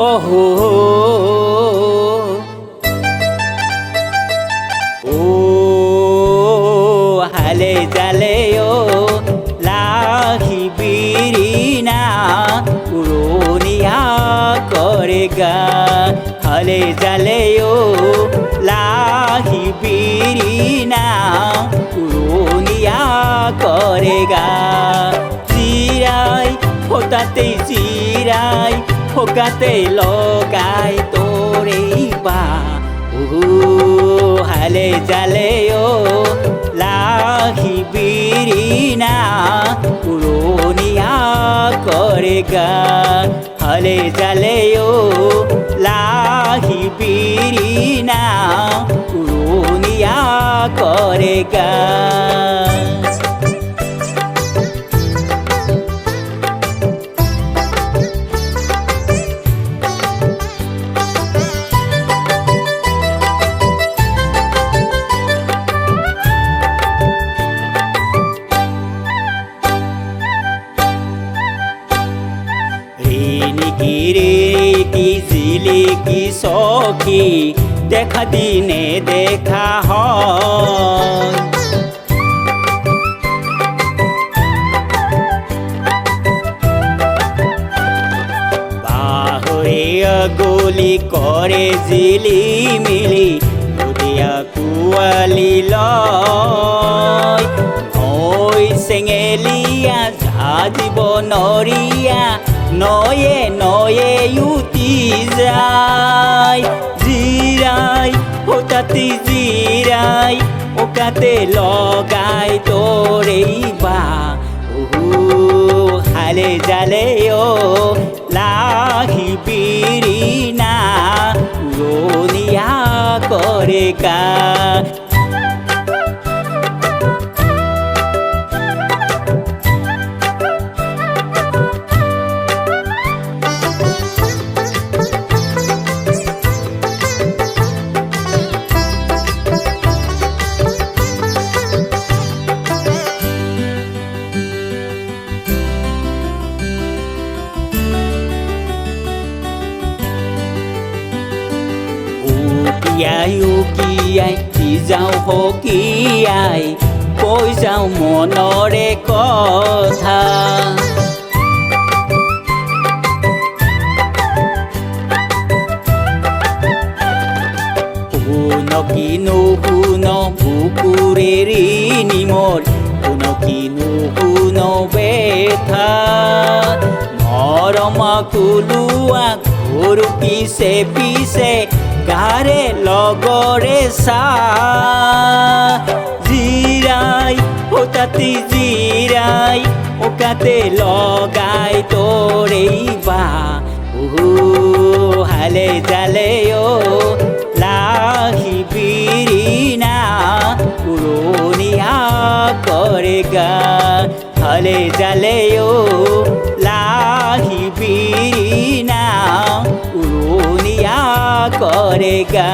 ओहो ओ हाले जाले ओ लाही बिरिना उरोनिया करेगा हाले जाले ओ लाही बिरिना उरोनिया करेगा जिराय होताते जिराय होगाते लगाय तोरे बा हाले जाले ओ लाही बिरिना उरोनिया करेगा हाले जाले ओ लाही बिरिना उरोनिया करेगा रीति झिलिकी सखी देखा दिने देखा হয় বাহরিয়া গলি করে ঝিলিমিলি দুদিয়া কুয়ালি লয় ওই চেঙেলিয়া ঝাজিব নরিয়া নয়ে নয়ে উতি যায় জিরাই ওটাতে জিরাই ওকাতে লগাই তোরেই বা হালে জালে ও লাহি বিরিনা উরোনিয়া করেগা উকিয়াই কি যাও হকিয়াই কৈ যাও মনৰে কথা শুন কি নুশুন বুকুৰে ঋণী মোৰ শুন কি নুশুন বেথা মৰম কুলুৱা ঘূৰ পিছে পিছে গারে লগরে সা জিরাই ওটাতে জিরাই ওকাতে লগাই তোরেই বা হালে জালে ও লাহি বিরিনা উরোনিয়া করেগা হালে জালে ও লাহি বিরিনা উরোনিয়া करेगा।